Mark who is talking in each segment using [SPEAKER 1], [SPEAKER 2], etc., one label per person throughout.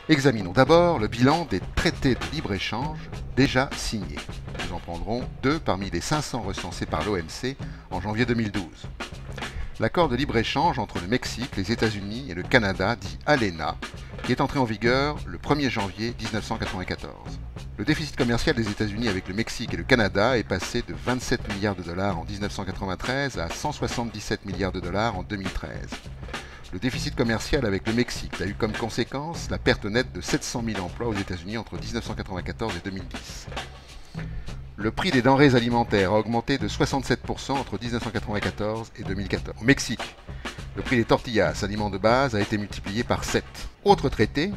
[SPEAKER 1] Examinons d'abord le bilan des traités de libre-échange déjà signés. Nous en prendrons 2 parmi les 500 recensés par l'OMC en janvier 2012. L'accord de libre-échange entre le Mexique, les États-Unis et le Canada, dit ALENA, qui est entré en vigueur le 1er janvier 1994. Le déficit commercial des États-Unis avec le Mexique et le Canada est passé de 27 milliards de dollars en 1993 à 177 milliards de dollars en 2013. Le déficit commercial avec le Mexique a eu comme conséquence la perte nette de 700 000 emplois aux États-Unis entre 1994 et 2010. Le prix des denrées alimentaires a augmenté de 67% entre 1994 et 2014. Au Mexique, le prix des tortillas, aliments de base, a été multiplié par 7. Autre traité,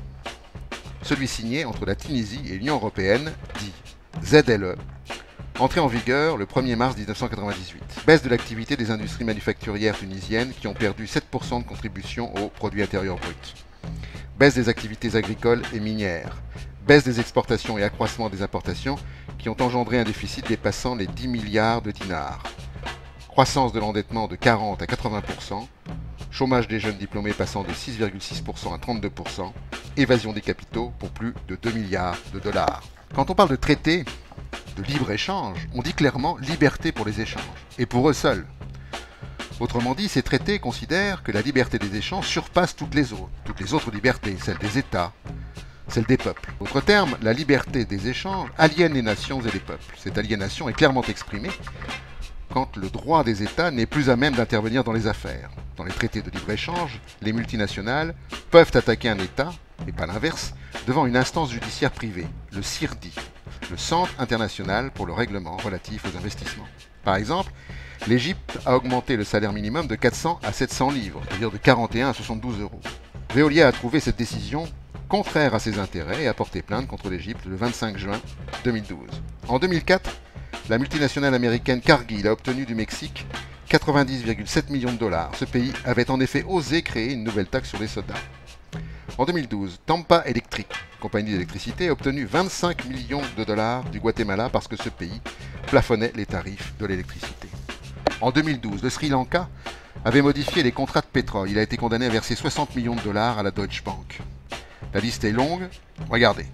[SPEAKER 1] celui signé entre la Tunisie et l'Union européenne, dit ZLE, entré en vigueur le 1er mars 1998. Baisse de l'activité des industries manufacturières tunisiennes qui ont perdu 7% de contribution au produit intérieur brut. Baisse des activités agricoles et minières. Baisse des exportations et accroissement des importations qui ont engendré un déficit dépassant les 10 milliards de dinars. Croissance de l'endettement de 40 à 80%. Chômage des jeunes diplômés passant de 6,6% à 32%. Évasion des capitaux pour plus de 2 milliards de dollars. Quand on parle de traité de libre-échange, on dit clairement liberté pour les échanges, et pour eux seuls. Autrement dit, ces traités considèrent que la liberté des échanges surpasse toutes les autres libertés, celles des États, celles des peuples. D'autre terme, la liberté des échanges aliène les nations et les peuples. Cette aliénation est clairement exprimée quand le droit des États n'est plus à même d'intervenir dans les affaires. Dans les traités de libre-échange, les multinationales peuvent attaquer un État, et pas l'inverse, devant une instance judiciaire privée, le CIRDI, le Centre international pour le règlement relatif aux investissements. Par exemple, l'Égypte a augmenté le salaire minimum de 400 à 700 livres, c'est-à-dire de 41 à 72 euros. Veolia a trouvé cette décision contraire à ses intérêts et a porté plainte contre l'Égypte le 25 juin 2012. En 2004, la multinationale américaine Cargill a obtenu du Mexique 90,7 millions de dollars. Ce pays avait en effet osé créer une nouvelle taxe sur les sodas. En 2012, Tampa Electric, compagnie d'électricité, a obtenu 25 millions de dollars du Guatemala parce que ce pays plafonnait les tarifs de l'électricité. En 2012, le Sri Lanka avait modifié les contrats de pétrole. Il a été condamné à verser 60 millions de dollars à la Deutsche Bank. La liste est longue. Regardez.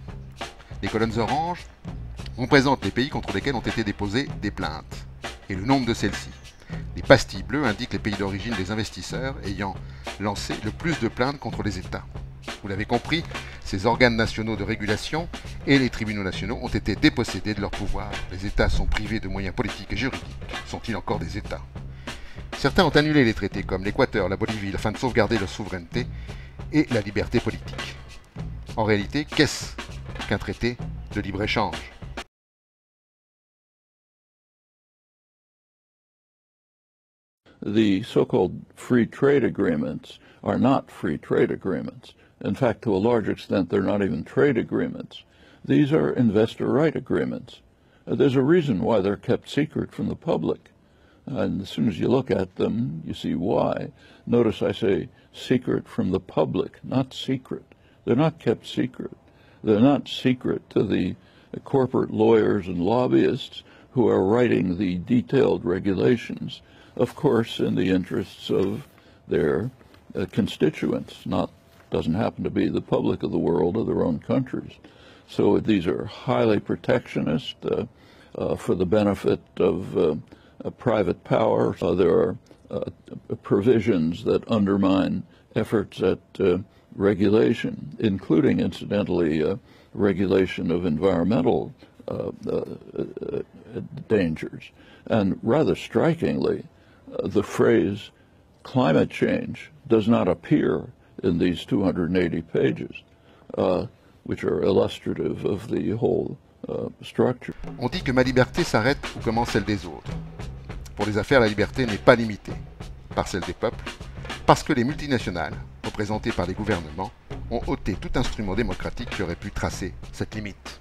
[SPEAKER 1] Les colonnes oranges, on présente les pays contre lesquels ont été déposées des plaintes et le nombre de celles-ci. Les pastilles bleues indiquent les pays d'origine des investisseurs ayant lancé le plus de plaintes contre les États. Vous l'avez compris, ces organes nationaux de régulation et les tribunaux nationaux ont été dépossédés de leur pouvoir. Les États sont privés de moyens politiques et juridiques. Sont-ils encore des États? Certains ont annulé les traités comme l'Équateur, la Bolivie, afin de sauvegarder leur souveraineté et la liberté politique. En réalité, qu'est-ce qu'un traité de libre-échange?
[SPEAKER 2] The so-called free trade agreements are not free trade agreements. In fact, to a large extent, they're not even trade agreements. These are investor right agreements. There's a reason why they're kept secret from the public. And as soon as you look at them, you see why. Notice I say secret from the public, not secret. They're not kept secret. They're not secret to the corporate lawyers and lobbyists who are writing the detailed regulations, of course, in the interests of their constituents, doesn't happen to be the public of the world or their own countries. So these are highly protectionist for the benefit of private power. There are provisions that undermine efforts at regulation, including, incidentally, regulation of environmental dangers. And rather strikingly, the phrase climate change does not appear in these 280 pages, which are illustrative of the whole structure.
[SPEAKER 1] On dit que ma liberté s'arrête où commence celle des autres. Pour les affaires, la liberté n'est pas limitée par celle des peuples, parce que les multinationales, représentées par les gouvernements, ont ôté tout instrument démocratique qui aurait pu tracer cette limite.